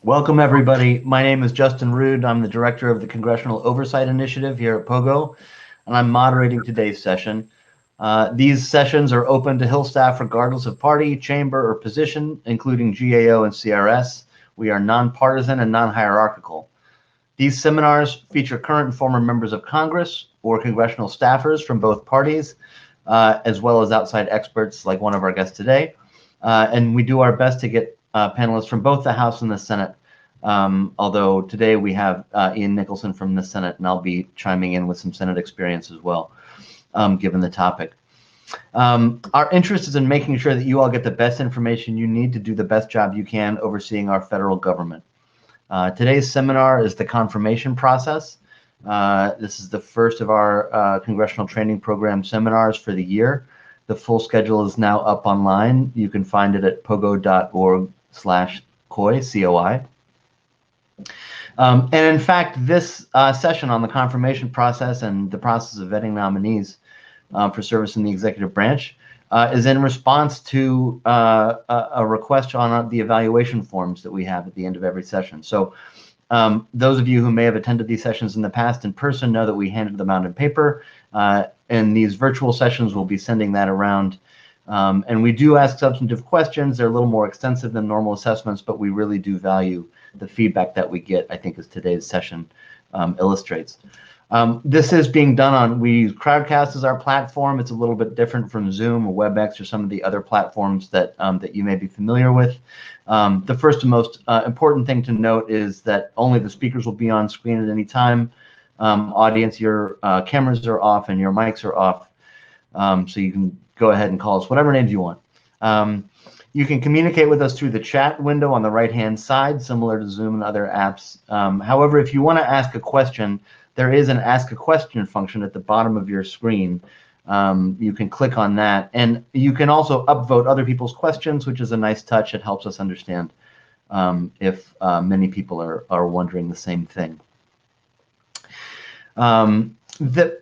Welcome, everybody. My name is Justin Rude. I'm the director of the Congressional Oversight Initiative here at POGO, and I'm moderating today's session. These sessions are open to Hill staff regardless of party, chamber, or position, including GAO and CRS. We are nonpartisan and non-hierarchical. These seminars feature current and former members of Congress or congressional staffers from both parties, as well as outside experts like one of our guests today. And we do our best to get panelists from both the House and the Senate, although today we have Ian Nicholson from the Senate, and I'll be chiming in with some Senate experience as well, given the topic. Our interest is in making sure that you all get the best information you need to do the best job you can overseeing our federal government. Today's seminar is the confirmation process. This is the first of our Congressional Training Program seminars for the year. The full schedule is now up online. You can find it at pogo.org/COI, C-O-I. And in fact, this session on the confirmation process and the process of vetting nominees for service in the executive branch is in response to a request on the evaluation forms that we have at the end of every session. So those of you who may have attended these sessions in the past in person know that we handed them out in paper. And these virtual sessions will be sending that around. And we do ask substantive questions. They're a little more extensive than normal assessments, but we really do value the feedback that we get, I think, as today's session illustrates. This is being done on, we use Crowdcast as our platform. It's a little bit different from Zoom or WebEx or some of the other platforms that, that you may be familiar with. The first and most important thing to note is that only the speakers will be on screen at any time. Audience, your cameras are off and your mics are off, so you can go ahead and call us whatever names you want. You can communicate with us through the chat window on the right-hand side, similar to Zoom and other apps. However, if you want to ask a question, there is an Ask a Question function at the bottom of your screen. You can click on that, and you can also upvote other people's questions, which is a nice touch. It helps us understand if many people are wondering the same thing.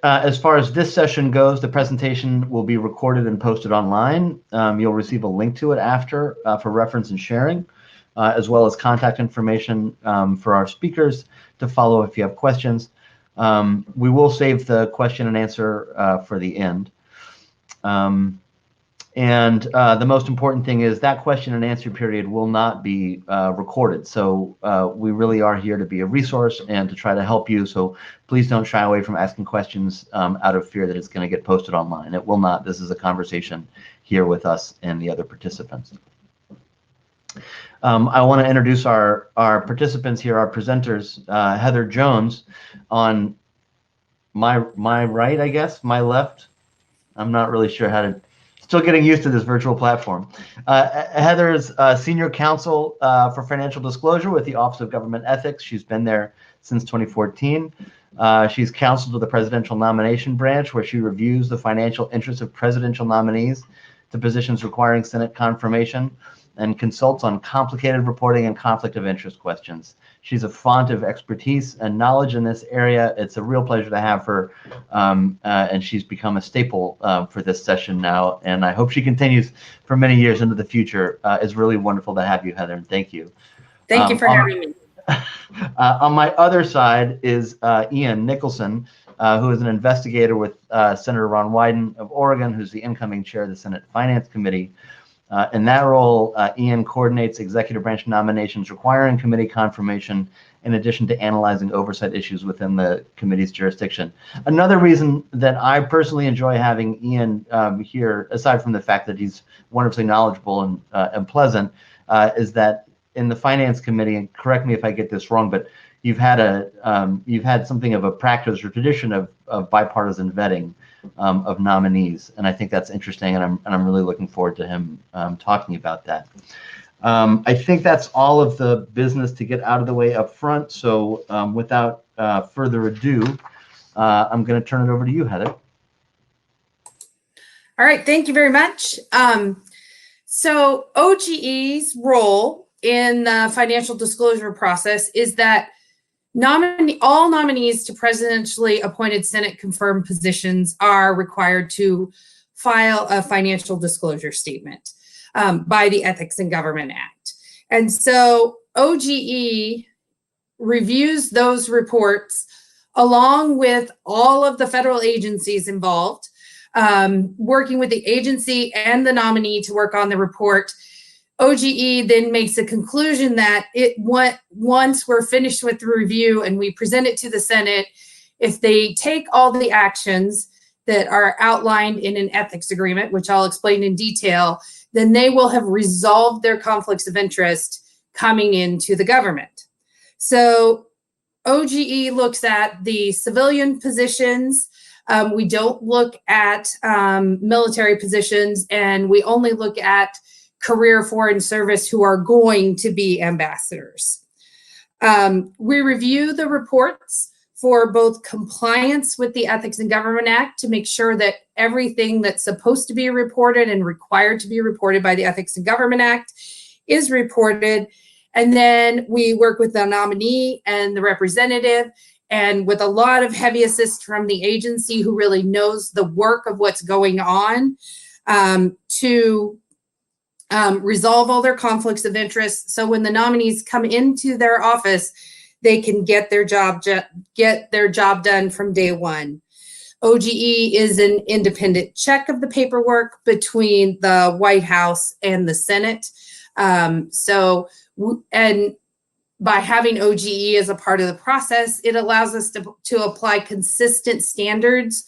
As far as this session goes, the presentation will be recorded and posted online. You'll receive a link to it after for reference and sharing, as well as contact information for our speakers to follow if you have questions. We will save the question and answer for the end. The most important thing is that question and answer period will not be recorded. So we really are here to be a resource and to try to help you. So please don't shy away from asking questions out of fear that it's going to get posted online. It will not. This is a conversation here with us and the other participants. I want to introduce our participants here, our presenters. Heather Jones on my right, I guess, my left. I'm not really sure how to. Still getting used to this virtual platform. Heather is Senior Counsel for Financial Disclosure with the Office of Government Ethics. She's been there since 2014. She's counsel to the Presidential Nomination Branch, where she reviews the financial interests of presidential nominees to positions requiring Senate confirmation and consults on complicated reporting and conflict of interest questions. She's a font of expertise and knowledge in this area. It's a real pleasure to have her, and she's become a staple for this session now, and I hope she continues for many years into the future. It's really wonderful to have you, Heather, and thank you. Thank you for having me. On my other side is Ian Nicholson, who is an investigator with Senator Ron Wyden of Oregon, who's the incoming chair of the Senate Finance Committee. In that role, Ian coordinates executive branch nominations requiring committee confirmation, in addition to analyzing oversight issues within the committee's jurisdiction. Another reason that I personally enjoy having Ian here, aside from the fact that he's wonderfully knowledgeable and pleasant, is that in the Finance Committee, and correct me if I get this wrong, but you've had something of a practice or tradition of bipartisan vetting of nominees, and I think that's interesting, and I'm really looking forward to him talking about that. I think that's all of the business to get out of the way up front. So without further ado, I'm going to turn it over to you, Heather. All right, thank you very much. So OGE's role in the financial disclosure process is that all nominees to presidentially appointed Senate confirmed positions are required to file a financial disclosure statement by the Ethics in Government Act. And so OGE reviews those reports along with all of the federal agencies involved, working with the agency and the nominee to work on the report. OGE then makes a conclusion that once we're finished with the review and we present it to the Senate, if they take all the actions that are outlined in an ethics agreement, which I'll explain in detail, then they will have resolved their conflicts of interest coming into the government. So OGE looks at the civilian positions. We don't look at military positions, and we only look at career foreign service who are going to be ambassadors. We review the reports for both compliance with the Ethics in Government Act to make sure that everything that's supposed to be reported and required to be reported by the Ethics in Government Act is reported. And then we work with the nominee and the representative, and with a lot of heavy assist from the agency who really knows the work of what's going on, to resolve all their conflicts of interest. So when the nominees come into their office, they can get their job done from day one. OGE is an independent check of the paperwork between the White House and the Senate. And by having OGE as a part of the process, it allows us to apply consistent standards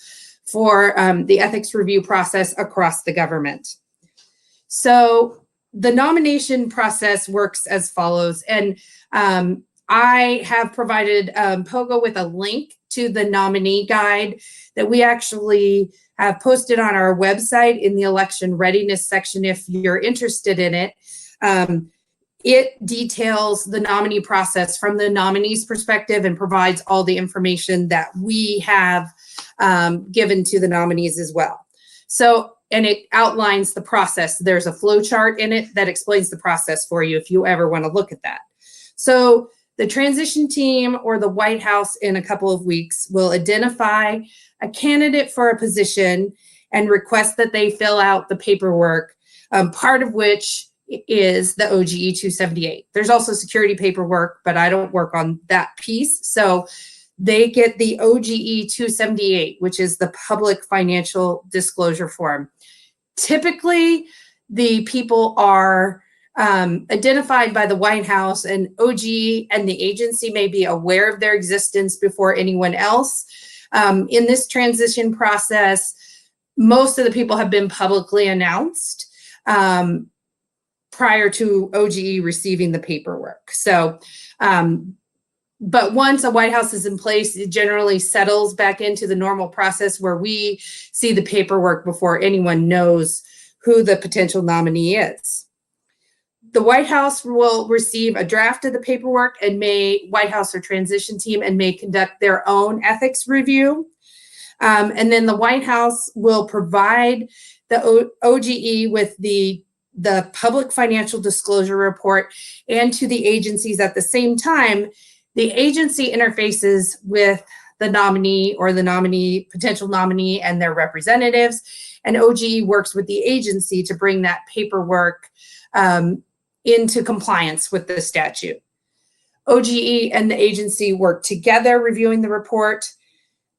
for the ethics review process across the government. So the nomination process works as follows. And I have provided Pogo with a link to the nominee guide that we actually have posted on our website in the election readiness section if you're interested in it. It details the nominee process from the nominee's perspective and provides all the information that we have given to the nominees as well. So, and it outlines the process. There's a flow chart in it that explains the process for you if you ever want to look at that. So the transition team or the White House in a couple of weeks will identify a candidate for a position and request that they fill out the paperwork, part of which is the OGE 278. There's also security paperwork, but I don't work on that piece. So they get the OGE 278, which is the public financial disclosure form. Typically, the people are identified by the White House, and OGE and the agency may be aware of their existence before anyone else. In this transition process, most of the people have been publicly announced prior to OGE receiving the paperwork. So, but once a White House is in place, it generally settles back into the normal process where we see the paperwork before anyone knows who the potential nominee is. The White House will receive a draft of the paperwork and White House or transition team may conduct their own ethics review. And then the White House will provide the OGE with the public financial disclosure report and to the agencies at the same time. The agency interfaces with the nominee or the potential nominee and their representatives, and OGE works with the agency to bring that paperwork into compliance with the statute. OGE and the agency work together reviewing the report.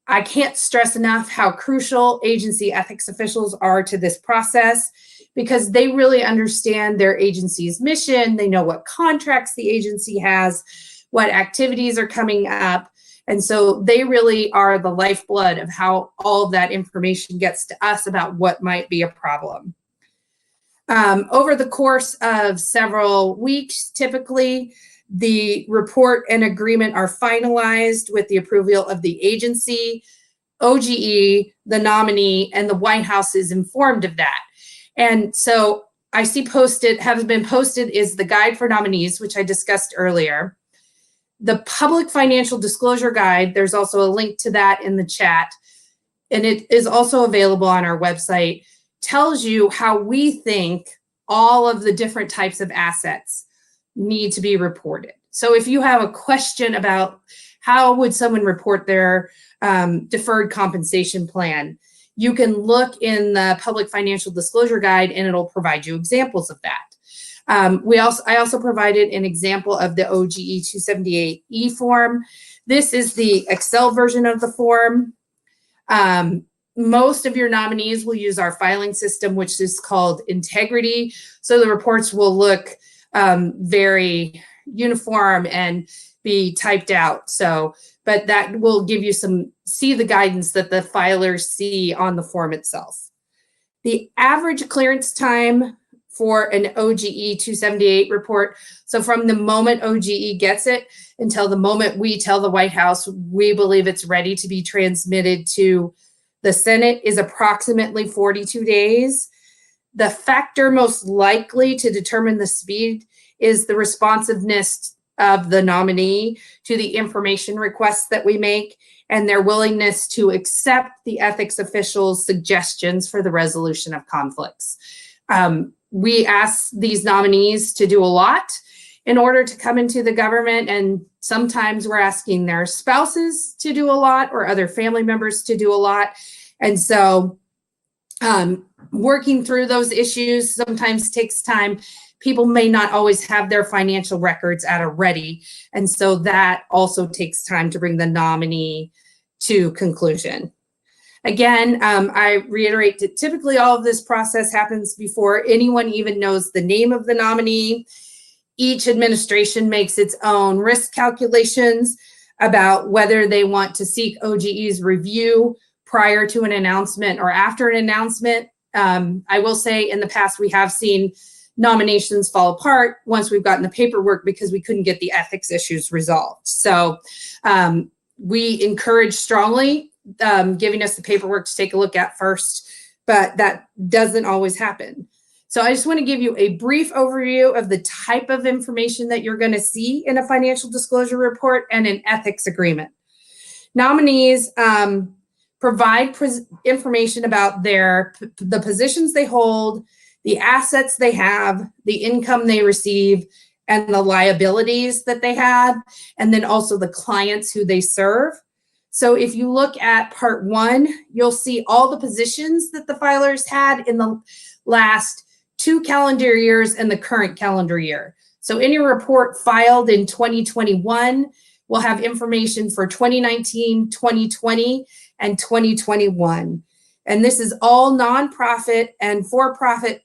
I can't stress enough how crucial agency ethics officials are to this process because they really understand their agency's mission. They know what contracts the agency has, what activities are coming up. And so they really are the lifeblood of how all of that information gets to us about what might be a problem. Over the course of several weeks, typically, the report and agreement are finalized with the approval of the agency, OGE, the nominee, and the White House is informed of that. And so I see has been posted is the guide for nominees, which I discussed earlier. The public financial disclosure guide, there's also a link to that in the chat, and it is also available on our website, tells you how we think all of the different types of assets need to be reported. So if you have a question about how would someone report their deferred compensation plan, you can look in the public financial disclosure guide and it'll provide you examples of that. I also provided an example of the OGE 278E form. This is the Excel version of the form. Most of your nominees will use our filing system, which is called Integrity. So the reports will look very uniform and be typed out. So, but that will give you see the guidance that the filers see on the form itself. The average clearance time for an OGE 278 report, so from the moment OGE gets it until the moment we tell the White House we believe it's ready to be transmitted to the Senate, is approximately 42 days. The factor most likely to determine the speed is the responsiveness of the nominee to the information requests that we make and their willingness to accept the ethics officials' suggestions for the resolution of conflicts. We ask these nominees to do a lot in order to come into the government, and sometimes we're asking their spouses to do a lot or other family members to do a lot. And so working through those issues sometimes takes time. People may not always have their financial records at a ready. And so that also takes time to bring the nominee to conclusion. Again, I reiterate that typically all of this process happens before anyone even knows the name of the nominee. Each administration makes its own risk calculations about whether they want to seek OGE's review prior to an announcement or after an announcement. I will say in the past, we have seen nominations fall apart once we've gotten the paperwork because we couldn't get the ethics issues resolved. So we encourage strongly giving us the paperwork to take a look at first, but that doesn't always happen. So I just want to give you a brief overview of the type of information that you're going to see in a financial disclosure report and an ethics agreement. Nominees provide information about the positions they hold, the assets they have, the income they receive, and the liabilities that they have, and then also the clients who they serve. So if you look at part 1, you'll see all the positions that the filers had in the last 2 calendar years and the current calendar year. So in your report filed in 2021, we'll have information for 2019, 2020, and 2021. And this is all nonprofit and for-profit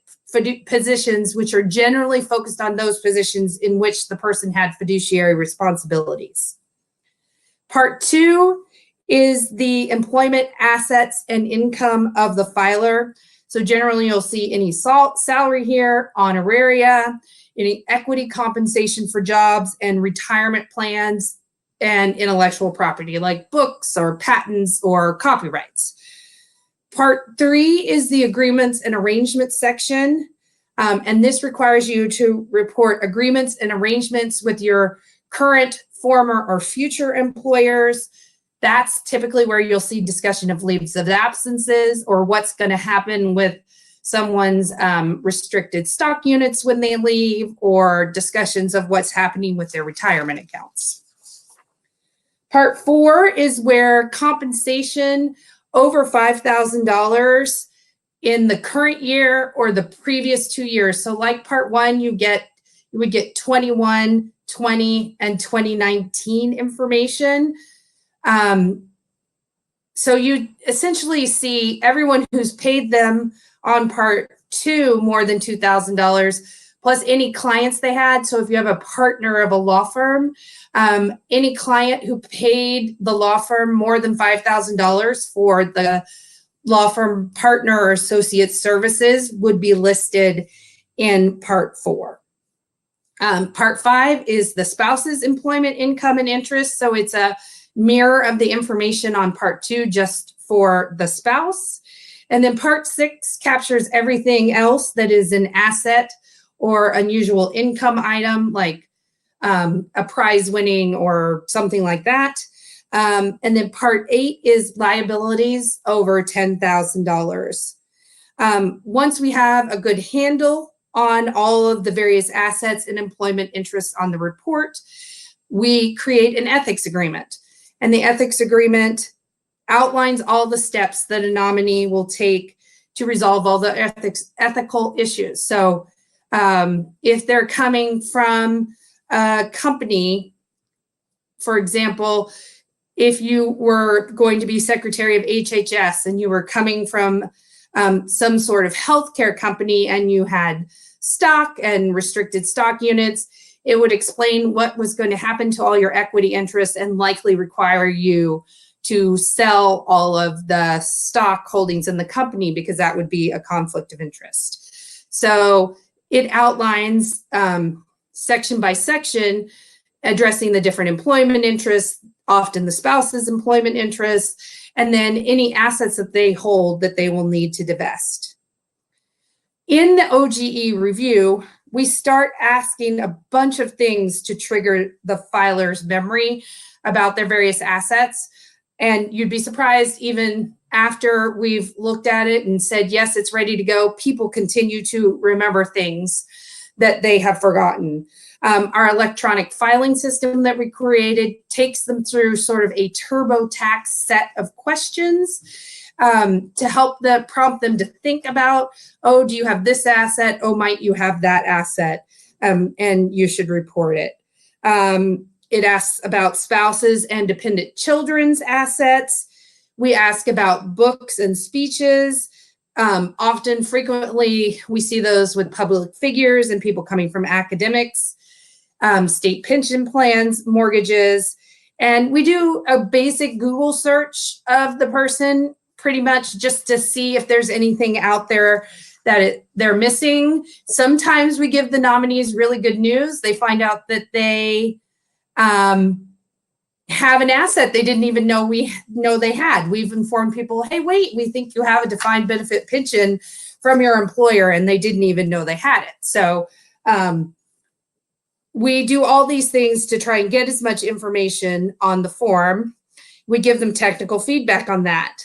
positions, which are generally focused on those positions in which the person had fiduciary responsibilities. Part 2 is the employment assets and income of the filer. So generally you'll see any salary here, honoraria, any equity compensation for jobs and retirement plans, and intellectual property like books or patents or copyrights. Part 3 is the agreements and arrangements section. And this requires you to report agreements and arrangements with your current, former, or future employers. That's typically where you'll see discussion of leaves of absences or what's going to happen with someone's restricted stock units when they leave, or discussions of what's happening with their retirement accounts. Part 4 is where compensation over $5,000 in the current year or the previous 2 years. So like part 1, you would get 21, 20, and 2019 information. So you essentially see everyone who's paid them on part 2 more than $2,000, plus any clients they had. So if you have a partner of a law firm, any client who paid the law firm more than $5,000 for the law firm partner or associate services would be listed in part 4. Part 5 is the spouse's employment income and interest. So it's a mirror of the information on part 2 just for the spouse. And then part 6 captures everything else that is an asset or unusual income item, like a prize winning or something like that. And then part 8 is liabilities over $10,000. Once we have a good handle on all of the various assets and employment interests on the report, we create an ethics agreement. And the ethics agreement outlines all the steps that a nominee will take to resolve all the ethical issues. So If they're coming from a company, for example, if you were going to be Secretary of HHS and you were coming from some sort of healthcare company and you had stock and restricted stock units, it would explain what was going to happen to all your equity interests and likely require you to sell all of the stock holdings in the company, because that would be a conflict of interest. So it outlines section by section, addressing the different employment interests, often the spouse's employment interests, and then any assets that they hold that they will need to divest. In the OGE review, we start asking a bunch of things to trigger the filer's memory about their various assets. And you'd be surprised, even after we've looked at it and said, yes, it's ready to go, people continue to remember things that they have forgotten. Our electronic filing system that we created takes them through sort of a TurboTax set of questions to help prompt them to think about, oh, do you have this asset? Oh, might you have that asset? And you should report it. It asks about spouses and dependent children's assets. We ask about books and speeches. Often, frequently, we see those with public figures and people coming from academics, state pension plans, mortgages. And we do a basic Google search of the person, pretty much just to see if there's anything out there that they're missing. Sometimes we give the nominees really good news. They find out that they have an asset they didn't even know they had. We've informed people, hey, wait, we think you have a defined benefit pension from your employer, and they didn't even know they had it. So we do all these things to try and get as much information on the form. We give them technical feedback on that.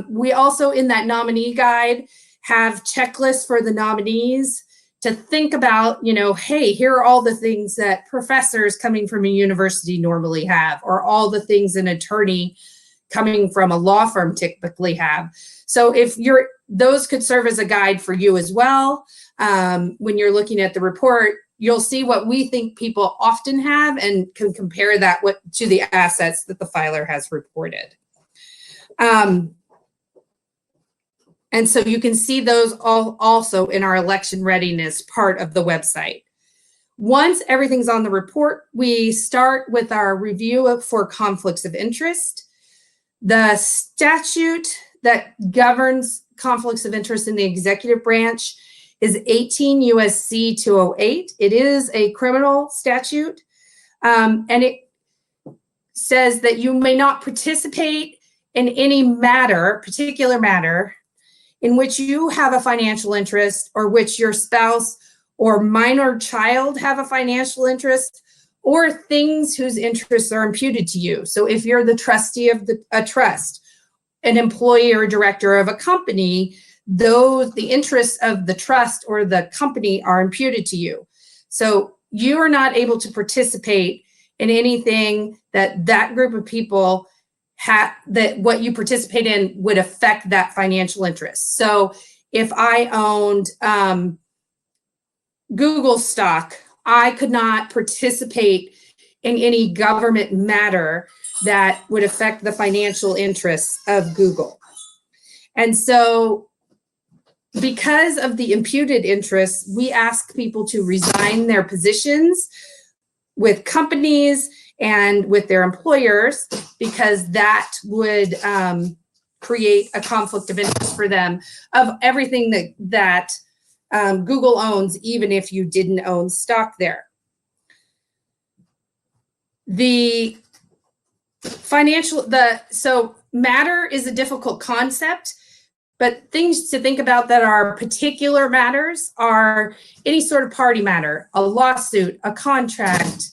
We also, in that nominee guide, have checklists for the nominees to think about, hey, here are all the things that professors coming from a university normally have, or all the things an attorney coming from a law firm typically have. So if those could serve as a guide for you as well. When you're looking at the report, you'll see what we think people often have and can compare that to the assets that the filer has reported. And so you can see those all also in our election readiness part of the website. Once everything's on the report, we start with our review for conflicts of interest. The statute that governs conflicts of interest in the executive branch is 18 U.S.C. 208. It is a criminal statute, and it says that you may not participate in any particular matter, in which you have a financial interest, or which your spouse or minor child have a financial interest, or things whose interests are imputed to you. So if you're the trustee of a trust, an employee or director of a company, the interests of the trust or the company are imputed to you. So you are not able to participate in anything that group of people that what you participate in would affect that financial interest. So if I owned Google stock, I could not participate in any government matter that would affect the financial interests of Google. And so because of the imputed interests, we ask people to resign their positions with companies and with their employers, because that would create a conflict of interest for them of everything that Google owns, even if you didn't own stock there. So matter is a difficult concept, but things to think about that are particular matters are any sort of party matter, a lawsuit, a contract,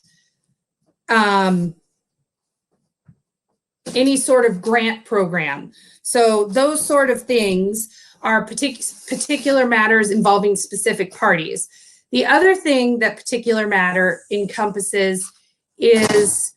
any sort of grant program. So those sort of things are particular matters involving specific parties. The other thing that particular matter encompasses is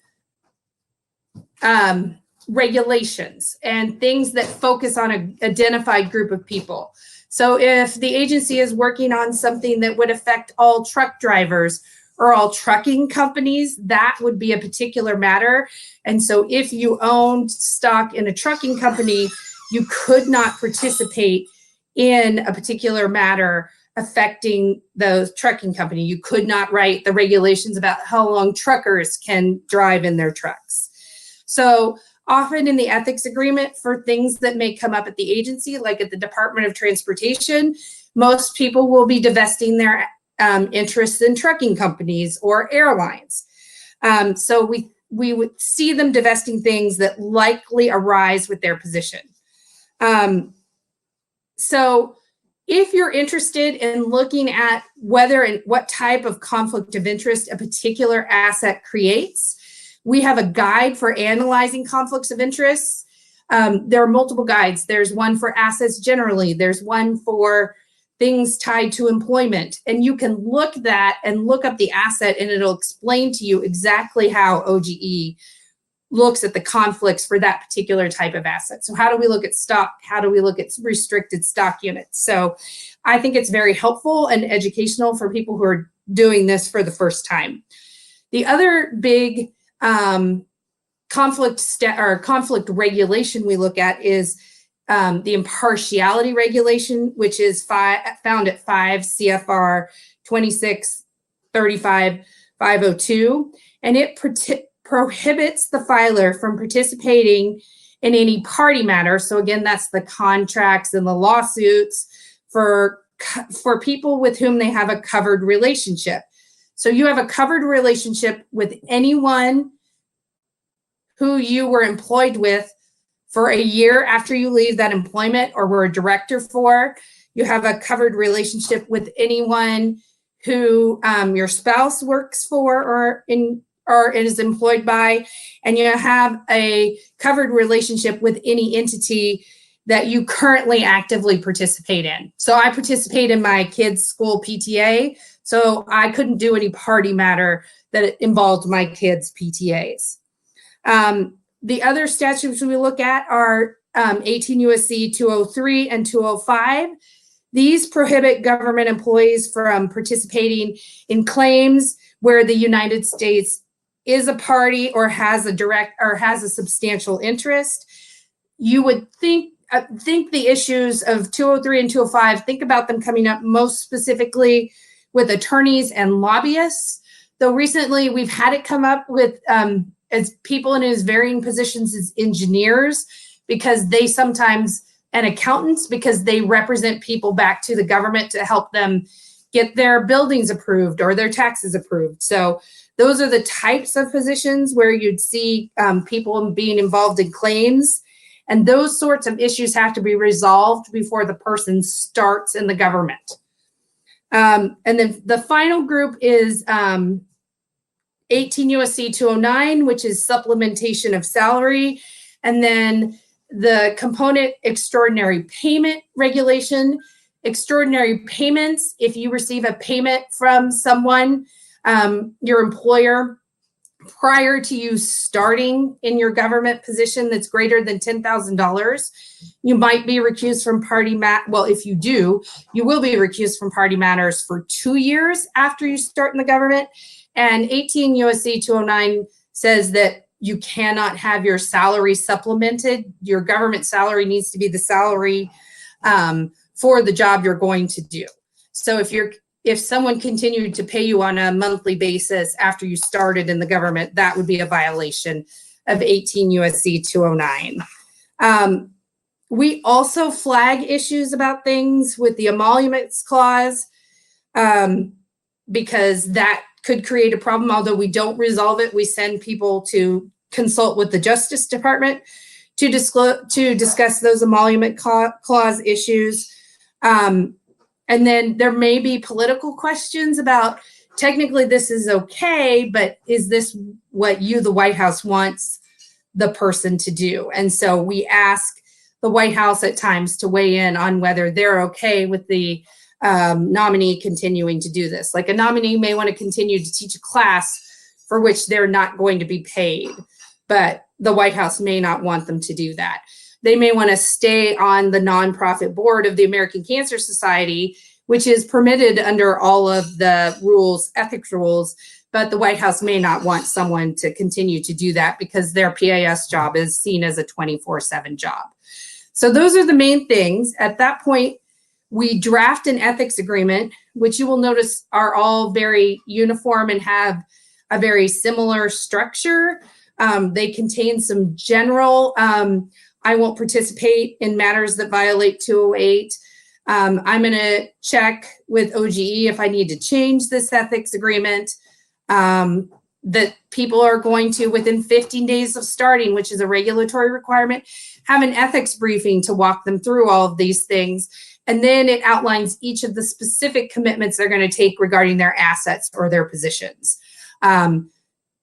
regulations and things that focus on an identified group of people. So if the agency is working on something that would affect all truck drivers or all trucking companies, that would be a particular matter. And so if you owned stock in a trucking company, you could not participate in a particular matter affecting the trucking company. You could not write the regulations about how long truckers can drive in their trucks. So often in the ethics agreement for things that may come up at the agency, like at the Department of Transportation, most people will be divesting their interests in trucking companies or airlines. So we would see them divesting things that likely arise with their position. So if you're interested in looking at whether and what type of conflict of interest a particular asset creates, we have a guide for analyzing conflicts of interest. There are multiple guides. There's one for assets generally. There's one for things tied to employment. And you can look that and look up the asset, and it'll explain to you exactly how OGE looks at the conflicts for that particular type of asset. So how do we look at stock? How do we look at restricted stock units? So I think it's very helpful and educational for people who are doing this for the first time. The other big conflict regulation we look at is the impartiality regulation, which is found at 5 CFR 2635.502, and it prohibits the filer from participating in any party matter. So again, that's the contracts and the lawsuits for people with whom they have a covered relationship. So you have a covered relationship with anyone who you were employed with for a year after you leave that employment or were a director for. You have a covered relationship with anyone who your spouse works for or is employed by, and you have a covered relationship with any entity that you currently actively participate in. So I participate in my kids' school PTA, so I couldn't do any party matter that involved my kids' PTAs. The other statutes we look at are 18 U.S.C. 203 and 205. These prohibit government employees from participating in claims where the United States is a party or has a substantial interest. You would think the issues of 203 and 205, think about them coming up most specifically with attorneys and lobbyists. Though recently we've had it come up with as people in his varying positions as engineers, because they sometimes, and accountants, because they represent people back to the government to help them get their buildings approved or their taxes approved. So those are the types of positions where you'd see people being involved in claims. And those sorts of issues have to be resolved before the person starts in the government. And then the final group is 18 U.S.C. 209, which is supplementation of salary. And then the component extraordinary payment regulation. Extraordinary payments, if you receive a payment from someone, your employer, prior to you starting in your government position that's greater than $10,000, you might be recused from party well, if you do, you will be recused from party matters for 2 years after you start in the government. And 18 U.S.C. 209 says that you cannot have your salary supplemented. Your government salary needs to be the salary for the job you're going to do. So if someone continued to pay you on a monthly basis after you started in the government, that would be a violation of 18 U.S.C. 209. We also flag issues about things with the emoluments clause because that could create a problem. Although we don't resolve it, we send people to consult with the Justice Department to discuss those emolument clause issues. And then there may be political questions about, technically this is okay, but is this what the White House wants the person to do? And so we ask the White House at times to weigh in on whether they're okay with the nominee continuing to do this. Like a nominee may want to continue to teach a class for which they're not going to be paid, but the White House may not want them to do that. they may want to stay on the nonprofit board of the American Cancer Society, which is permitted under all of the rules, ethics rules, but the White House may not want someone to continue to do that because their PAS job is seen as a 24/7 job. So those are the main things. At that point, we draft an ethics agreement, which you will notice are all very uniform and have a very similar structure. They contain some general, I won't participate in matters that violate 208. I'm going to check with OGE if I need to change this ethics agreement. That people are going to, within 15 days of starting, which is a regulatory requirement, have an ethics briefing to walk them through all of these things. And then it outlines each of the specific commitments they're going to take regarding their assets or their positions.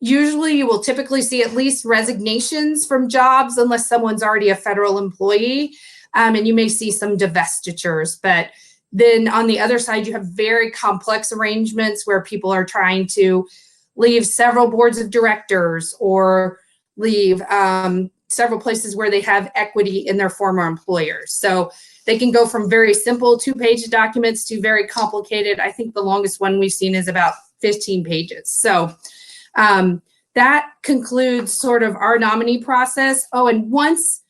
Usually you will typically see at least resignations from jobs unless someone's already a federal employee. And you may see some divestitures. But then on the other side, you have very complex arrangements where people are trying to leave several boards of directors or leave several places where they have equity in their former employers. So they can go from very simple 2-page documents to very complicated. I think the longest one we've seen is about 15 pages. So that concludes sort of our nominee process. Oh, and once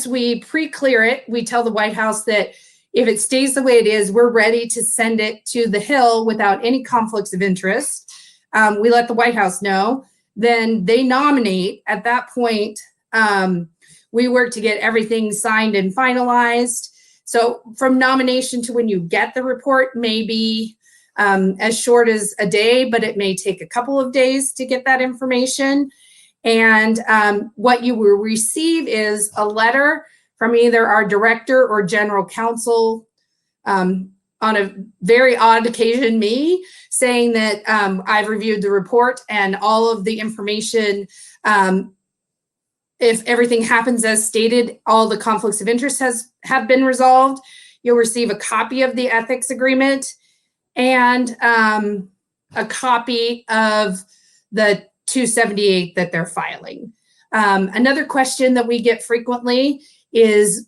we pre-clear it, we tell the White House that if it stays the way it is, we're ready to send it to the Hill without any conflicts of interest. We let the White House know. Then they nominate. At that point, we work to get everything signed and finalized. So from nomination to when you get the report may be as short as a day, but it may take a couple of days to get that information. And what you will receive is a letter from either our director or general counsel, on a very odd occasion, me, saying that I've reviewed the report and all of the information. If everything happens as stated, all the conflicts of interest have been resolved. You'll receive a copy of the ethics agreement and a copy of the 278 that they're filing. Another question that we get frequently is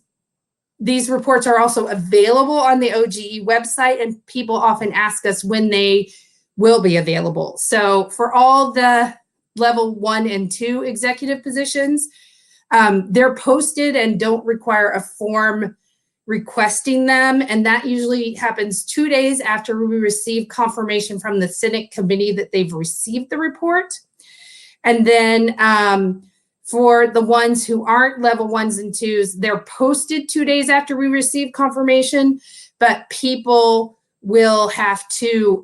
these reports are also available on the OGE website, and people often ask us when they will be available. So for all the level 1 and 2 executive positions, they're posted and don't require a form requesting them. And that usually happens 2 days after we receive confirmation from the Senate committee that they've received the report. And then for the ones who aren't level 1s and 2s, they're posted 2 days after we receive confirmation, but people will have to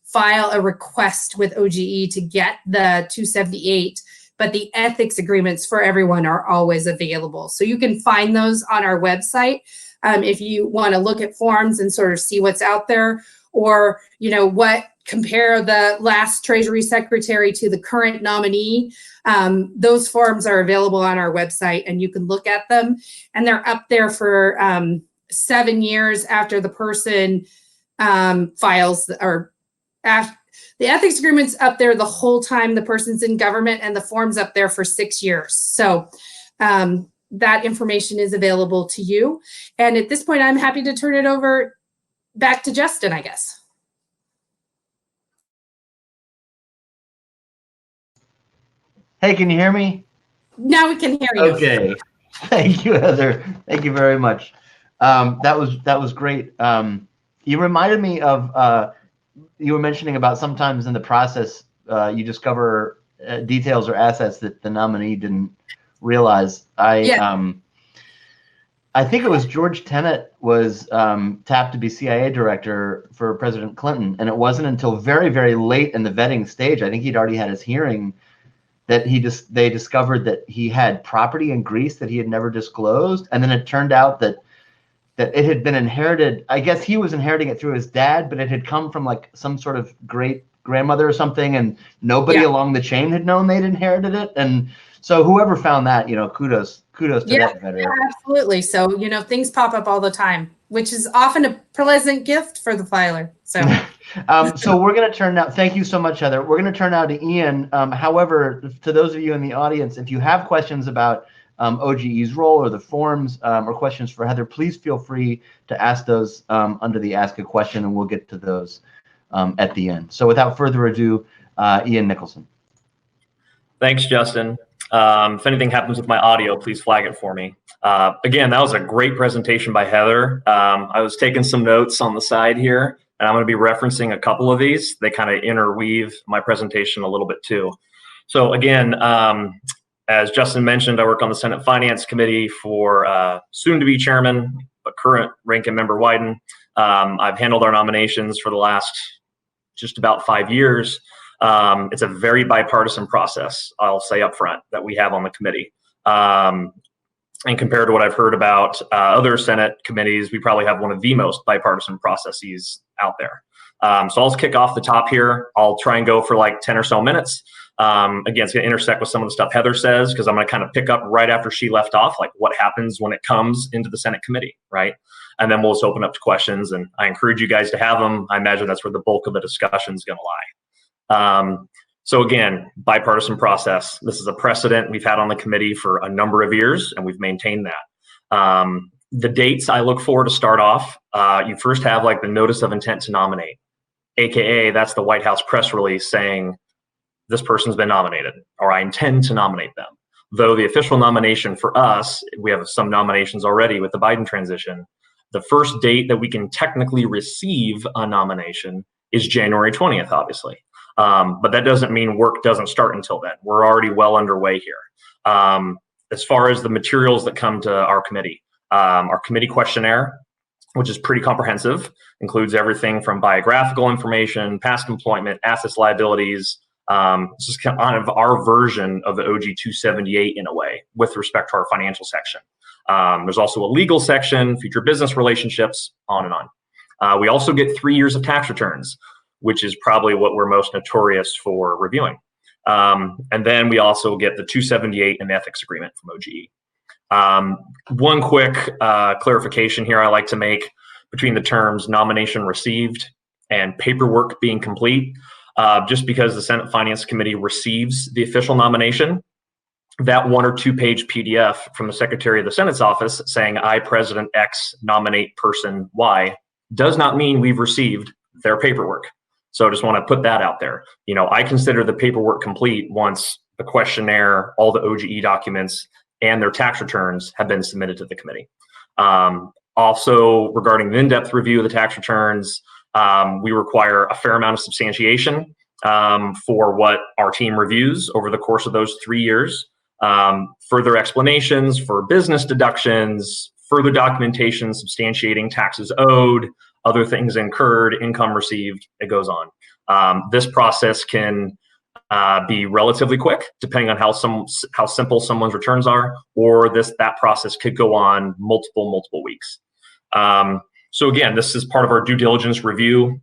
file a request with OGE to get the 278, but the ethics agreements for everyone are always available. So you can find those on our website if you want to look at forms and sort of see what's out there, or, you know, compare the last Treasury Secretary to the current nominee. Those forms are available on our website and you can look at them, and they're up there for 7 years after the person files, or after the ethics agreement's up there the whole time the person's in government, and the form's up there for 6 years. So that information is available to you. And at this point, I'm happy to turn it over back to Justin, I guess. Hey, can you hear me? Now we can hear you. Okay. Thank you, Heather. Thank you very much. That was great. You reminded me of you were mentioning about sometimes in the process you discover details or assets that the nominee didn't realize. I think it was George Tenet was tapped to be CIA director for President Clinton, and it wasn't until very, very late in the vetting stage, I think he'd already had his hearing, that they discovered that he had property in Greece that he had never disclosed. And then it turned out that it had been inherited. I guess he was inheriting it through his dad, but it had come from like some sort of great grandmother or something, and nobody along the chain had known they'd inherited it. And so whoever found that, you know, kudos to that veteran. Yeah, absolutely. So, you know, things pop up all the time, which is often a pleasant gift for the filer. So so we're going to turn now. Thank you so much, Heather. We're going to turn now to Ian. However, to those of you in the audience, if you have questions about OGE's role or the forms or questions for Heather, please feel free to ask those under the Ask a Question, and we'll get to those at the end. So without further ado, Ian Nicholson. Thanks, Justin. If anything happens with my audio, please flag it for me. Again, that was a great presentation by Heather. I was taking some notes on the side here, and I'm going to be referencing a couple of these. They kind of interweave my presentation a little bit too. So again, as Justin mentioned, I work on the Senate Finance Committee for soon-to-be chairman, but current ranking member Wyden. I've handled our nominations for the last just about 5 years. It's a very bipartisan process, I'll say up front, that we have on the committee. And compared to what I've heard about other Senate committees, we probably have one of the most bipartisan processes out there. So I'll kick off the top here. I'll try and go for like 10 or so minutes. Again, it's going to intersect with some of the stuff Heather says, because I'm going to kind of pick up right after she left off, like what happens when it comes into the Senate committee, right? And then we'll just open up to questions, and I encourage you guys to have them. I imagine that's where the bulk of the discussion is going to lie. So again, bipartisan process. This is a precedent we've had on the committee for a number of years, and we've maintained that. The dates I look for to start off, you first have like the notice of intent to nominate, AKA that's the White House press release saying this person's been nominated, or I intend to nominate them. Though the official nomination for us, we have some nominations already with the Biden transition, the first date that we can technically receive a nomination is January 20th, obviously. But that doesn't mean work doesn't start until then. We're already well underway here. As far as the materials that come to our committee questionnaire, which is pretty comprehensive, includes everything from biographical information, past employment, assets, liabilities. It's just kind of our version of the OG 278 in a way with respect to our financial section. There's also a legal section, future business relationships, on and on. We also get 3 years of tax returns, which is probably what we're most notorious for reviewing. And then we also get the 278 and ethics agreement from OGE. One quick clarification here I like to make between the terms nomination received and paperwork being complete. Just because the Senate Finance Committee receives the official nomination, that 1 or 2 page PDF from the Secretary of the Senate's office saying I, President X, nominate person Y, does not mean we've received their paperwork. So I just want to put that out there. You know, I consider the paperwork complete once the questionnaire, all the OGE documents, and their tax returns have been submitted to the committee. Also, regarding the in-depth review of the tax returns, we require a fair amount of substantiation for what our team reviews over the course of those 3 years. Further explanations for business deductions, further documentation substantiating taxes owed, other things incurred, income received, it goes on. This process can be relatively quick, depending on how simple someone's returns are, or that process could go on multiple weeks. So again, this is part of our due diligence review.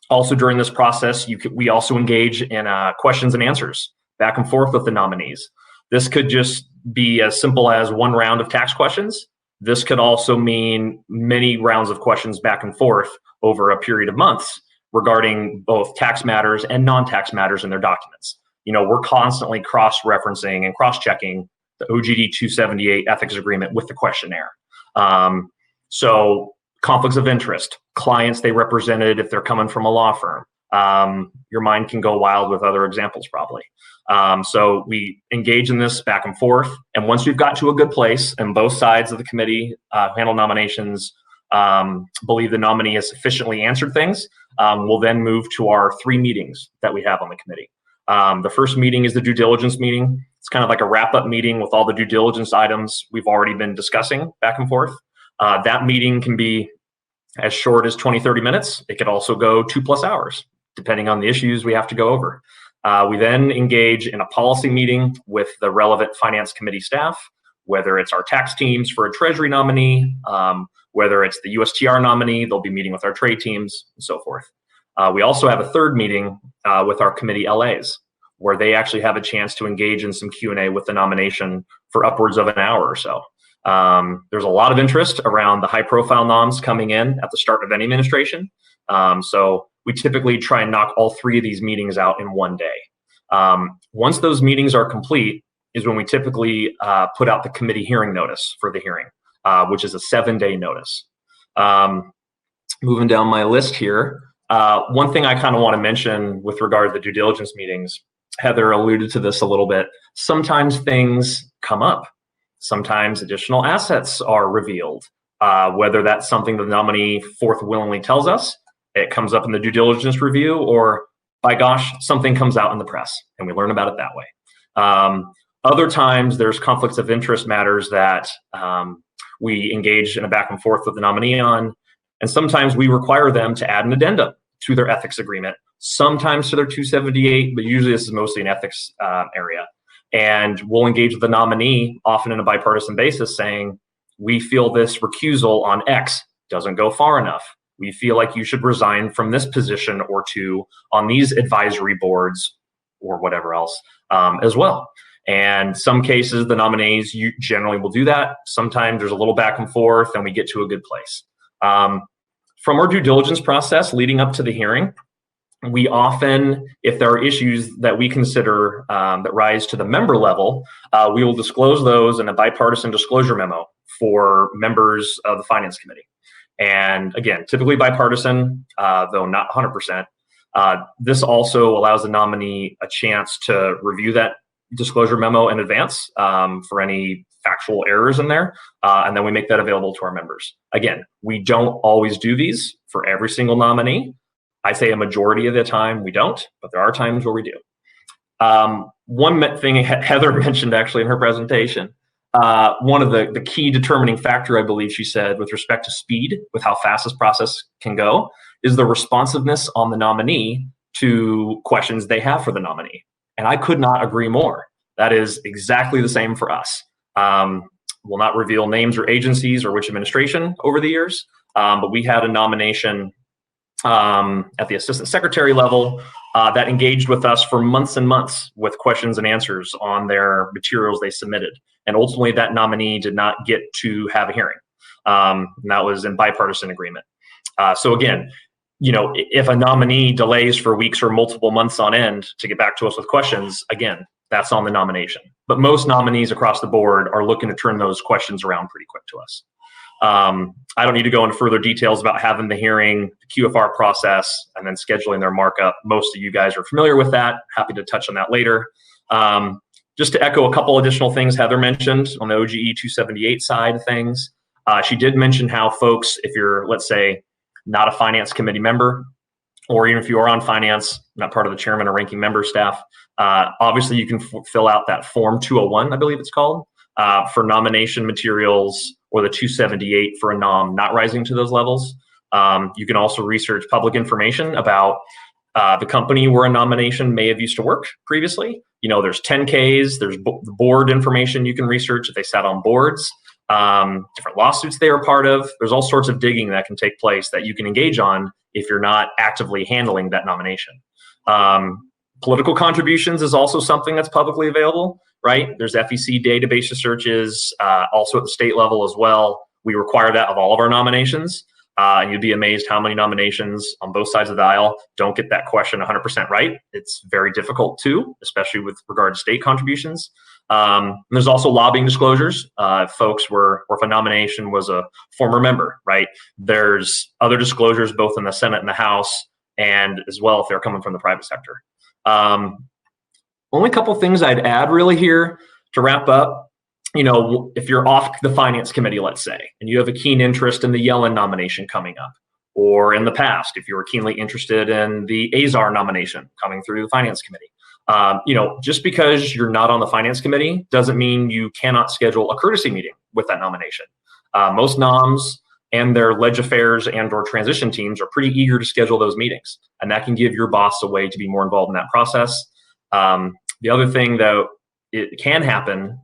Also during this process, we also engage in questions and answers back and forth with the nominees. This could just be as simple as one round of tax questions. This could also mean many rounds of questions back and forth over a period of months regarding both tax matters and non-tax matters in their documents. You know, we're constantly cross-referencing and cross-checking the OGD 278 ethics agreement with the questionnaire. So conflicts of interest, clients they represented if they're coming from a law firm. Your mind can go wild with other examples probably. So we engage in this back and forth. And once we've got to a good place and both sides of the committee handle nominations, believe the nominee has sufficiently answered things, we'll then move to our 3 meetings that we have on the committee. The first meeting is the due diligence meeting. It's kind of like a wrap-up meeting with all the due diligence items we've already been discussing back and forth. That meeting can be as short as 20-30 minutes. It could also go 2+ hours, depending on the issues we have to go over. We then engage in a policy meeting with the relevant finance committee staff, whether it's our tax teams for a treasury nominee, whether it's the USTR nominee, they'll be meeting with our trade teams and so forth. We also have a third meeting with our committee LAs, where they actually have a chance to engage in some Q&A with the nomination for upwards of an hour or so. There's a lot of interest around the high profile noms coming in at the start of any administration. So we typically try and knock all 3 of these meetings out in one day. Once those meetings are complete, is when we typically put out the committee hearing notice for the hearing, which is a 7-day notice. Moving down my list here, one thing I kind of want to mention with regard to the due diligence meetings, Heather alluded to this a little bit. Sometimes things come up. Sometimes additional assets are revealed, whether that's something the nominee forthwillingly tells us, it comes up in the due diligence review, or by gosh, something comes out in the press and we learn about it that way. Other times there's conflicts of interest matters that we engage in a back and forth with the nominee on, and sometimes we require them to add an addendum to their ethics agreement, sometimes to their 278, but usually this is mostly an ethics area. And we'll engage with the nominee, often in a bipartisan basis, saying, we feel this recusal on X doesn't go far enough. We feel like you should resign from this position or two on these advisory boards or whatever else as well. And some cases, the nominees generally will do that. Sometimes there's a little back and forth and we get to a good place. From our due diligence process leading up to the hearing, we often, if there are issues that we consider that rise to the member level, we will disclose those in a bipartisan disclosure memo for members of the Finance Committee. And again, typically bipartisan, though not 100%. This also allows the nominee a chance to review that disclosure memo in advance for any factual errors in there, and then we make that available to our members. Again, we don't always do these for every single nominee. I'd say a majority of the time we don't, but there are times where we do. One thing Heather mentioned actually in her presentation, one of the key determining factor, I believe she said, with respect to speed, with how fast this process can go, is the responsiveness on the nominee to questions they have for the nominee. And I could not agree more. That is exactly the same for us. We'll not reveal names or agencies or which administration over the years, but we had a nomination at the assistant secretary level that engaged with us for months and months with questions and answers on their materials they submitted. And ultimately that nominee did not get to have a hearing. And that was in bipartisan agreement. So again, you know, if a nominee delays for weeks or multiple months on end to get back to us with questions, again, that's on the nomination. But most nominees across the board are looking to turn those questions around pretty quick to us. I don't need to go into further details about having the hearing, the QFR process, and then scheduling their markup. Most of you guys are familiar with that. Happy to touch on that later. Just to echo a couple additional things Heather mentioned on the OGE 278 side of things. She did mention how folks, if you're, let's say, not a finance committee member, or even if you are on finance, not part of the chairman or ranking member staff, obviously you can fill out that form 201, I believe it's called, for nomination materials, or the 278 for a nom not rising to those levels. You can also research public information about the company where a nomination may have used to work previously. You know, there's 10Ks, there's the board information you can research if they sat on boards, different lawsuits they were part of. There's all sorts of digging that can take place that you can engage on if you're not actively handling that nomination. Political contributions is also something that's publicly available, right? There's FEC database searches, also at the state level as well. We require that of all of our nominations. And you'd be amazed how many nominations on both sides of the aisle don't get that question 100% right. It's very difficult too, especially with regard to state contributions. And there's also lobbying disclosures. If folks were, or if a nomination was a former member, right? There's other disclosures both in the Senate and the House, and as well if they're coming from the private sector. Only a couple things I'd add really here to wrap up. You know, if you're off the finance committee, let's say, and you have a keen interest in the Yellen nomination coming up, or in the past, if you were keenly interested in the Azar nomination coming through the finance committee, you know, just because you're not on the finance committee doesn't mean you cannot schedule a courtesy meeting with that nomination. Most noms and their ledge affairs and or transition teams are pretty eager to schedule those meetings, and that can give your boss a way to be more involved in that process. The other thing that it can happen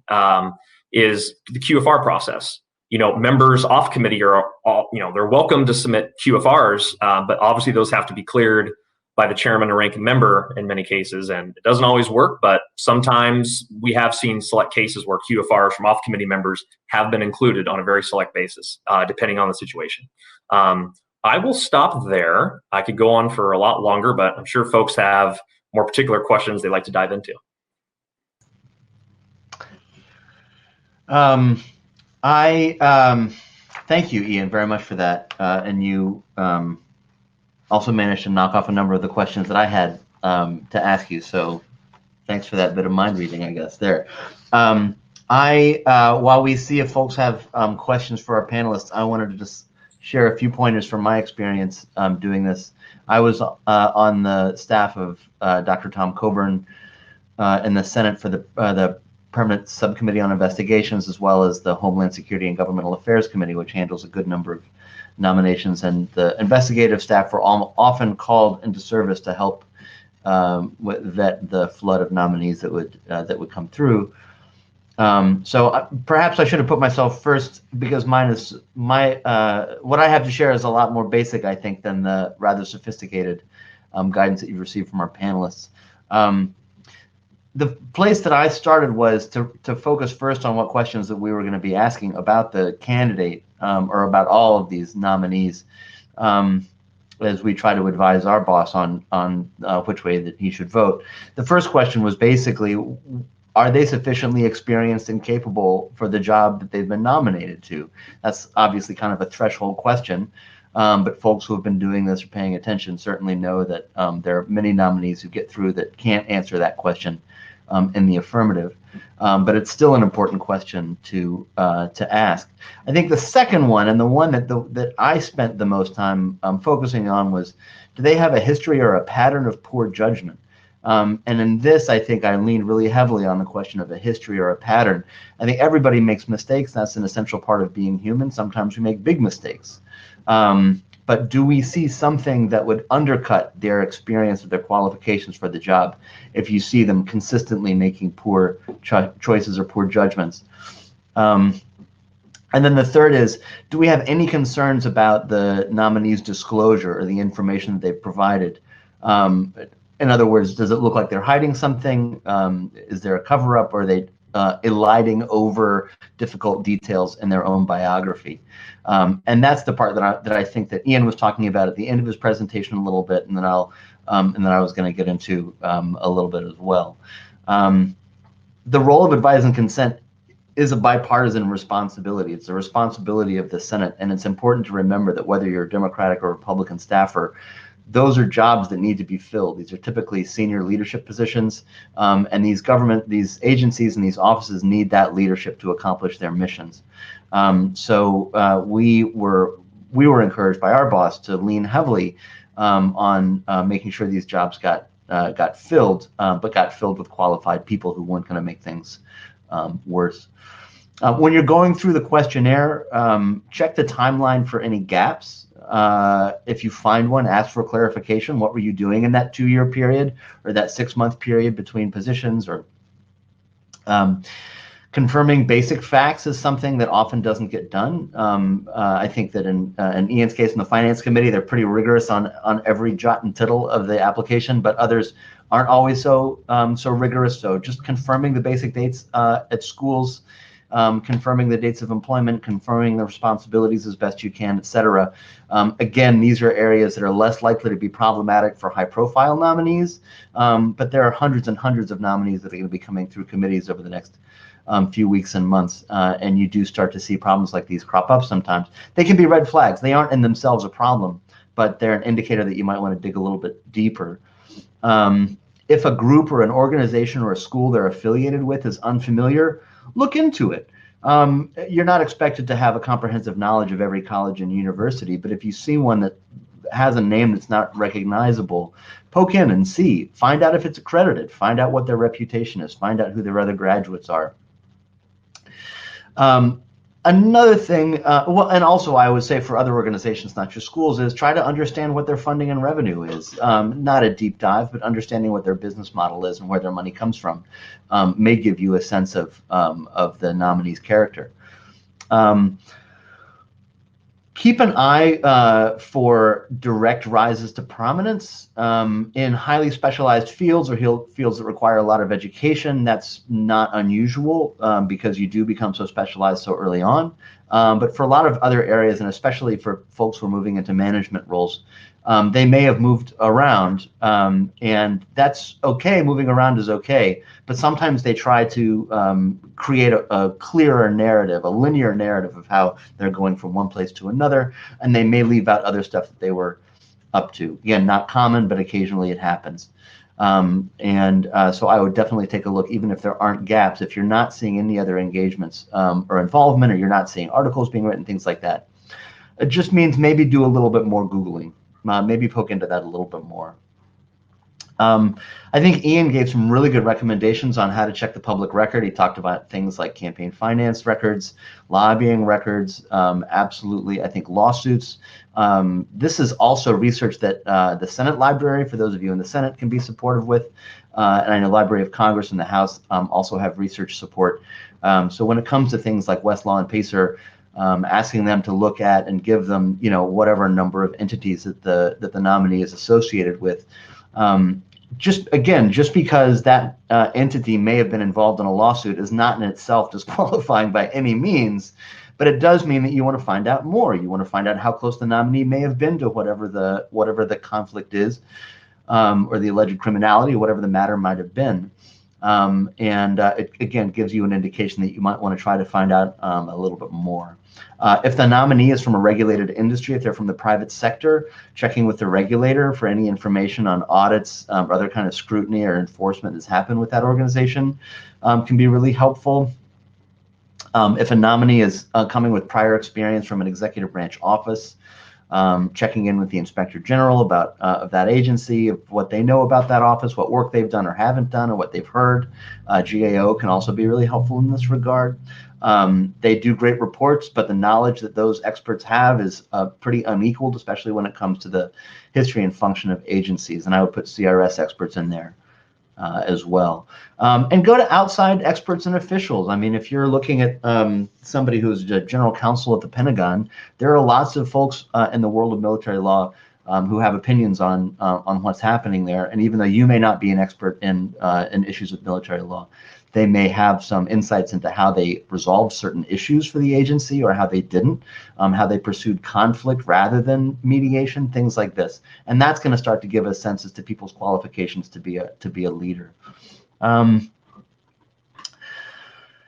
is the QFR process. You know, members off committee are all, you know, they're welcome to submit QFRs, but obviously those have to be cleared by the chairman or ranking member in many cases, and it doesn't always work, but sometimes we have seen select cases where QFRs from off committee members have been included on a very select basis, depending on the situation. I will stop there. I could go on for a lot longer, but I'm sure folks have more particular questions they'd like to dive into. I thank you, Ian, very much for that. And you also managed to knock off a number of the questions that I had to ask you. So thanks for that bit of mind reading, I guess, there. While we see if folks have questions for our panelists, I wanted to just share a few pointers from my experience doing this. I was on the staff of Dr. Tom Coburn in the Senate for the Permanent Subcommittee on Investigations, as well as the Homeland Security and Governmental Affairs Committee, which handles a good number of nominations. And the investigative staff were often called into service to help vet the flood of nominees that would come through. So perhaps I should have put myself first, because what I have to share is a lot more basic, I think, than the rather sophisticated guidance that you've received from our panelists. The place that I started was to focus first on what questions that we were going to be asking about the candidate or about all of these nominees, as we try to advise our boss on which way that he should vote. The first question was basically, are they sufficiently experienced and capable for the job that they've been nominated to? That's obviously kind of a threshold question, but folks who have been doing this or paying attention certainly know that there are many nominees who get through that can't answer that question in the affirmative. But it's still an important question to ask. I think the second one, and the one that I spent the most time focusing on, was, do they have a history or a pattern of poor judgment? And in this, I think I leaned really heavily on the question of a history or a pattern. I think everybody makes mistakes. That's an essential part of being human. Sometimes we make big mistakes. But do we see something that would undercut their experience or their qualifications for the job if you see them consistently making poor choices or poor judgments? And then the third is, do we have any concerns about the nominee's disclosure or the information that they've provided? In other words, does it look like they're hiding something? Is there a cover-up, or are they eliding over difficult details in their own biography? And that's the part that I think that Ian was talking about at the end of his presentation a little bit, and then I was going to get into a little bit as well. The role of advise and consent is a bipartisan responsibility. It's a responsibility of the Senate, and it's important to remember that whether you're a Democratic or Republican staffer, those are jobs that need to be filled. These are typically senior leadership positions, and these agencies and these offices need that leadership to accomplish their missions. So we were encouraged by our boss to lean heavily on making sure these jobs got filled, but got filled with qualified people who weren't going to make things worse. When you're going through the questionnaire, check the timeline for any gaps. If you find one, ask for clarification. What were you doing in that 2-year period or that 6-month period between positions? Or confirming basic facts is something that often doesn't get done. I think that in Ian's case, in the Finance Committee, they're pretty rigorous on every jot and tittle of the application, but others aren't always so rigorous. So just confirming the basic dates at schools, confirming the dates of employment, confirming the responsibilities as best you can, etc. Again, these are areas that are less likely to be problematic for high-profile nominees, but there are hundreds and hundreds of nominees that are going to be coming through committees over the next few weeks and months, and you do start to see problems like these crop up sometimes. They can be red flags. They aren't in themselves a problem, but they're an indicator that you might want to dig a little bit deeper. If a group or an organization or a school they're affiliated with is unfamiliar, look into it. You're not expected to have a comprehensive knowledge of every college and university, but if you see one that has a name that's not recognizable, poke in and see. Find out if it's accredited. Find out what their reputation is. Find out who their other graduates are. Another thing, well, and also I would say for other organizations, not just schools, is try to understand what their funding and revenue is. Not a deep dive, but understanding what their business model is and where their money comes from may give you a sense of the nominee's character. Keep an eye for direct rises to prominence in highly specialized fields or fields that require a lot of education. That's not unusual because you do become so specialized so early on. But for a lot of other areas, and especially for folks who are moving into management roles, They may have moved around, and that's okay. Moving around is okay, but sometimes they try to create a clearer narrative, a linear narrative of how they're going from one place to another, and they may leave out other stuff that they were up to. Again, not common, but occasionally it happens. So I would definitely take a look, even if there aren't gaps, if you're not seeing any other engagements or involvement, or you're not seeing articles being written, things like that. It just means maybe do a little bit more Googling, maybe poke into that a little bit more. I think Ian gave some really good recommendations on how to check the public record. He talked about things like campaign finance records, lobbying records, absolutely, I think lawsuits. This is also research that the Senate Library, for those of you in the Senate, can be supportive with. And I know Library of Congress and the House also have research support. So when it comes to things like Westlaw and Pacer, asking them to look at and give them, whatever number of entities that the nominee is associated with. Just because that entity may have been involved in a lawsuit is not in itself disqualifying by any means, but it does mean that you want to find out more. You want to find out how close the nominee may have been to whatever the conflict is, or the alleged criminality, whatever the matter might have been. It again gives you an indication that you might want to try to find out a little bit more. If the nominee is from a regulated industry, if they're from the private sector, checking with the regulator for any information on audits or other kind of scrutiny or enforcement that's happened with that organization can be really helpful. If a nominee is coming with prior experience from an executive branch office, checking in with the Inspector General about of that agency, of what they know about that office, what work they've done or haven't done, or what they've heard. GAO can also be really helpful in this regard. They do great reports, but the knowledge that those experts have is pretty unequaled, especially when it comes to the history and function of agencies. And I would put CRS experts in there as well. And go to outside experts and officials. I mean, if you're looking at somebody who's a general counsel at the Pentagon, there are lots of folks in the world of military law who have opinions on what's happening there. And even though you may not be an expert in issues of military law, they may have some insights into how they resolved certain issues for the agency, or how they didn't, how they pursued conflict rather than mediation, things like this. And that's going to start to give us sense as to people's qualifications to be a leader. And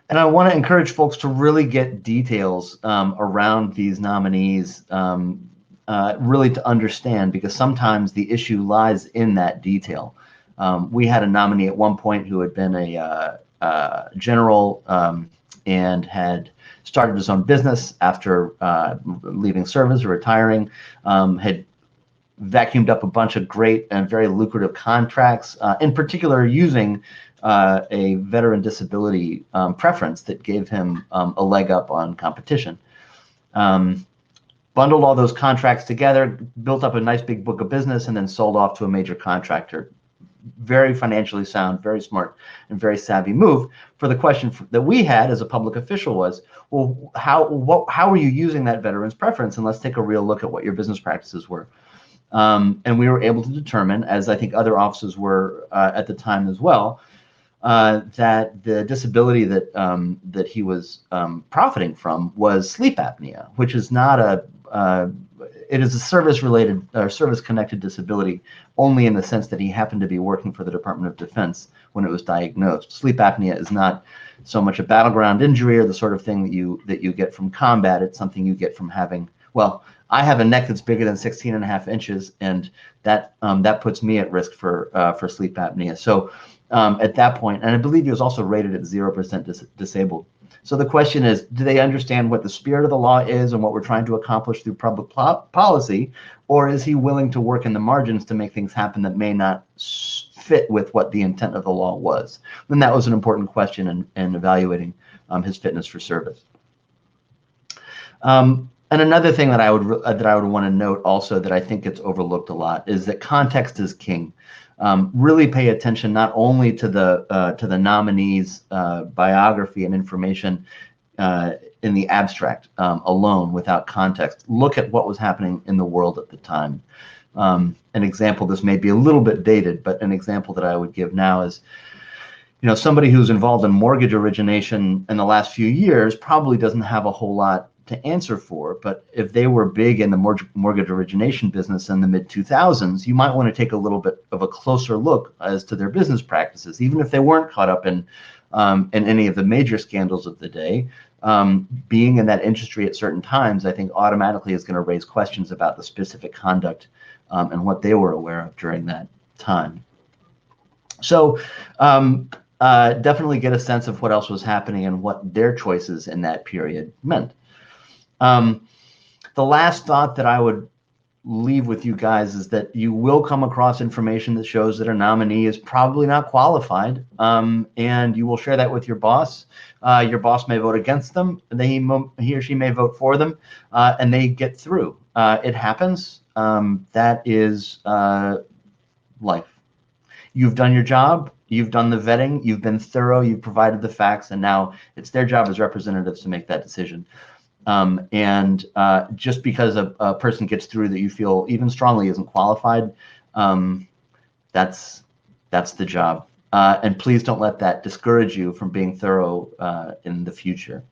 I want to encourage folks to really get details around these nominees, really to understand, because sometimes the issue lies in that detail. We had a nominee at one point who had been a general and had started his own business after leaving service or retiring, had vacuumed up a bunch of great and very lucrative contracts, in particular using a veteran disability preference that gave him a leg up on competition. Bundled all those contracts together, built up a nice big book of business, and then sold off to a major contractor. Very financially sound, very smart, and very savvy move. For the question that we had as a public official was, well, how are you using that veteran's preference? And let's take a real look at what your business practices were. And we were able to determine, as I think other offices were at the time as well, that the disability that he was profiting from was sleep apnea, which is not it is a service-related or service-connected disability only in the sense that he happened to be working for the Department of Defense when it was diagnosed. Sleep apnea is not so much a battleground injury or the sort of thing that you get from combat. It's something you get from having, well, I have a neck that's bigger than 16.5 inches, and that puts me at risk for sleep apnea. So at that point, and I believe he was also rated at 0% disabled. So the question is, do they understand what the spirit of the law is and what we're trying to accomplish through public policy, or is he willing to work in the margins to make things happen that may not fit with what the intent of the law was? And that was an important question in evaluating his fitness for service. And another thing that I would want to note also that I think gets overlooked a lot is that context is king. Really pay attention not only to the nominee's biography and information in the abstract alone without context. Look at what was happening in the world at the time. An example, this may be a little bit dated, but an example that I would give now is, somebody who's involved in mortgage origination in the last few years probably doesn't have a whole lot to answer for, but if they were big in the mortgage origination business in the mid 2000s, you might want to take a little bit of a closer look as to their business practices, even if they weren't caught up in any of the major scandals of the day. Being in that industry at certain times, I think automatically is going to raise questions about the specific conduct and what they were aware of during that time. So definitely get a sense of what else was happening and what their choices in that period meant. The last thought that I would leave with you guys is that you will come across information that shows that a nominee is probably not qualified, and you will share that with your boss. Your boss may vote against them, and he or she may vote for them, and they get through. It happens. That is life. You've done your job, you've done the vetting, you've been thorough, you've provided the facts, and now it's their job as representatives to make that decision. Just because a person gets through that you feel even strongly isn't qualified, that's the job. And please don't let that discourage you from being thorough in the future.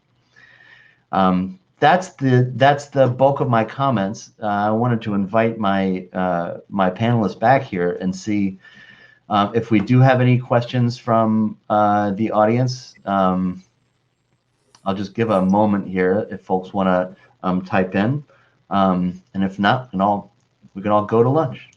That's the bulk of my comments. I wanted to invite my panelists back here and see if we do have any questions from the audience. I'll just give a moment here if folks want to type in, and if not, we can all go to lunch.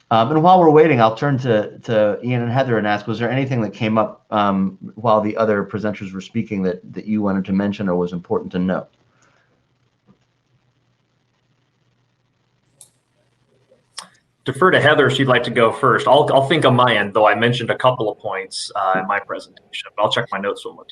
And while we're waiting, I'll turn to Ian and Heather and ask, was there anything that came up while the other presenters were speaking that you wanted to mention or was important to know? Defer to Heather if she'd like to go first. I'll think on my end, though I mentioned a couple of points in my presentation, but I'll check my notes one more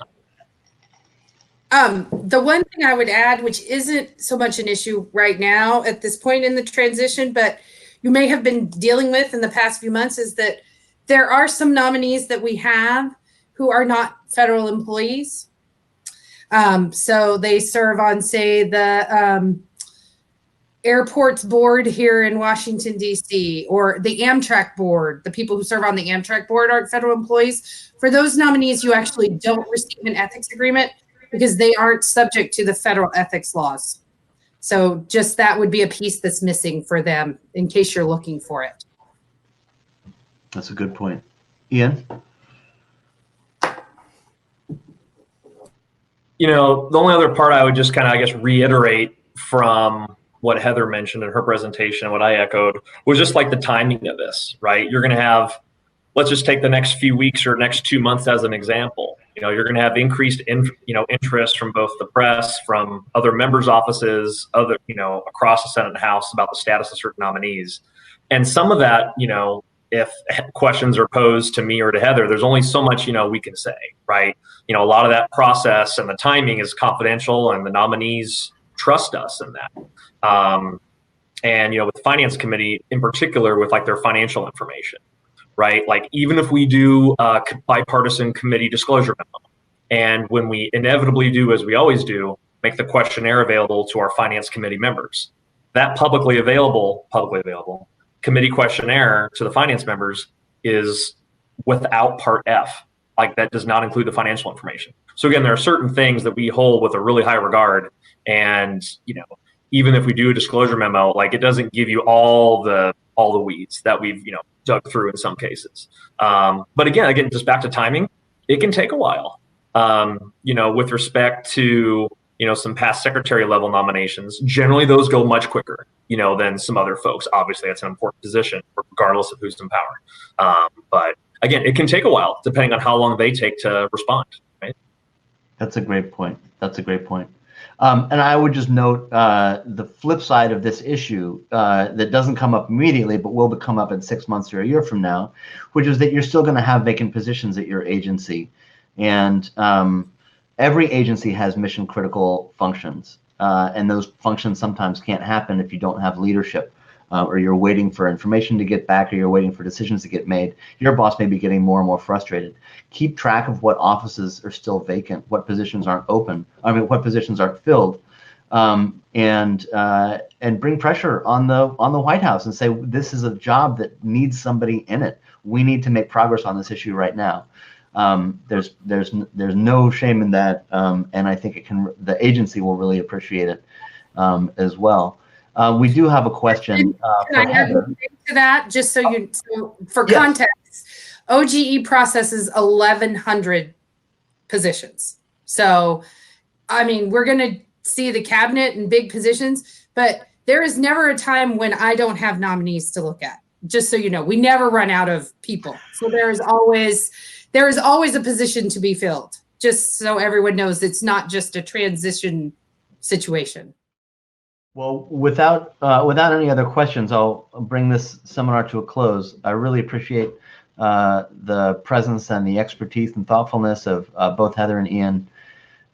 time. The one thing I would add, which isn't so much an issue right now at this point in the transition, but you may have been dealing with in the past few months, is that there are some nominees that we have who are not federal employees. So they serve on, say, the airports board here in Washington, D.C., or the Amtrak board. The people who serve on the Amtrak board aren't federal employees. For those nominees, you actually don't receive an ethics agreement because they aren't subject to the federal ethics laws. So just that would be a piece that's missing for them in case you're looking for it. That's a good point. Ian? You know, the only other part I would just kind of, I guess, reiterate from what Heather mentioned in her presentation, what I echoed, was just like the timing of this, right? You're going to have, let's just take the next few weeks or next 2 months as an example. You know, you're going to have increased, interest from both the press, from other members' offices, across the Senate and House about the status of certain nominees. And some of that, if questions are posed to me or to Heather, there's only so much, we can say, right? A lot of that process and the timing is confidential, and the nominees trust us in that. With the Finance Committee in particular, with like their financial information, right? Like even if we do a bipartisan committee disclosure memo, and when we inevitably do, as we always do, make the questionnaire available to our Finance Committee members, that publicly available committee questionnaire to the finance members is without Part F. Like that does not include the financial information. So again, there are certain things that we hold with a really high regard, and even if we do a disclosure memo, like it doesn't give you all the weeds that we've dug through in some cases. But again, just back to timing, it can take a while. With respect to some past secretary level nominations, generally those go much quicker than some other folks. Obviously, that's an important position regardless of who's in power. But again, it can take a while depending on how long they take to respond. Right? That's a great point. And I would just note the flip side of this issue that doesn't come up immediately, but will come up in 6 months or a year from now, which is that you're still going to have vacant positions at your agency. And every agency has mission critical functions. And those functions sometimes can't happen if you don't have leadership, or you're waiting for information to get back, or you're waiting for decisions to get made. Your boss may be getting more and more frustrated. Keep track of what offices are still vacant, what positions aren't open, what positions aren't filled, and bring pressure on the White House and say, this is a job that needs somebody in it. We need to make progress on this issue right now. There's no shame in that, and I think the agency will really appreciate it as well. We do have a question for Can I add Heather. to that, just so for Yes. context, OGE processes 1,100 positions. So, I mean, we're going to see the cabinet and big positions, but there is never a time when I don't have nominees to look at. Just so you know, we never run out of people. So there is always a position to be filled. Just so everyone knows, it's not just a transition situation. Well, without any other questions, I'll bring this seminar to a close. I really appreciate the presence and the expertise and thoughtfulness of both Heather and Ian.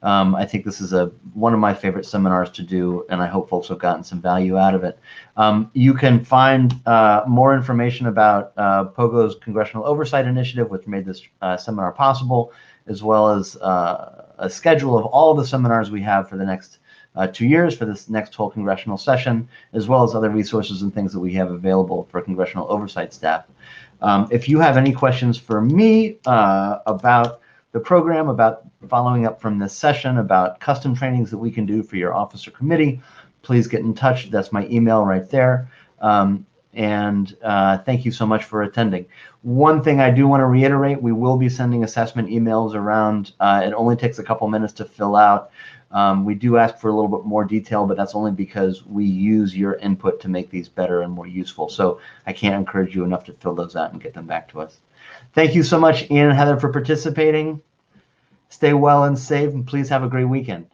I think this is one of my favorite seminars to do, and I hope folks have gotten some value out of it. You can find more information about POGO's Congressional Oversight Initiative, which made this seminar possible, as well as a schedule of all the seminars we have for the next 2 years, for this next whole congressional session, as well as other resources and things that we have available for congressional oversight staff. If you have any questions for me about the program, about following up from this session, about custom trainings that we can do for your office or committee, please get in touch. That's my email right there. Thank you so much for attending. One thing I do want to reiterate, we will be sending assessment emails around. It only takes a couple minutes to fill out. We do ask for a little bit more detail, but that's only because we use your input to make these better and more useful. So I can't encourage you enough to fill those out and get them back to us. Thank you so much, Ian and Heather, for participating. Stay well and safe, and please have a great weekend.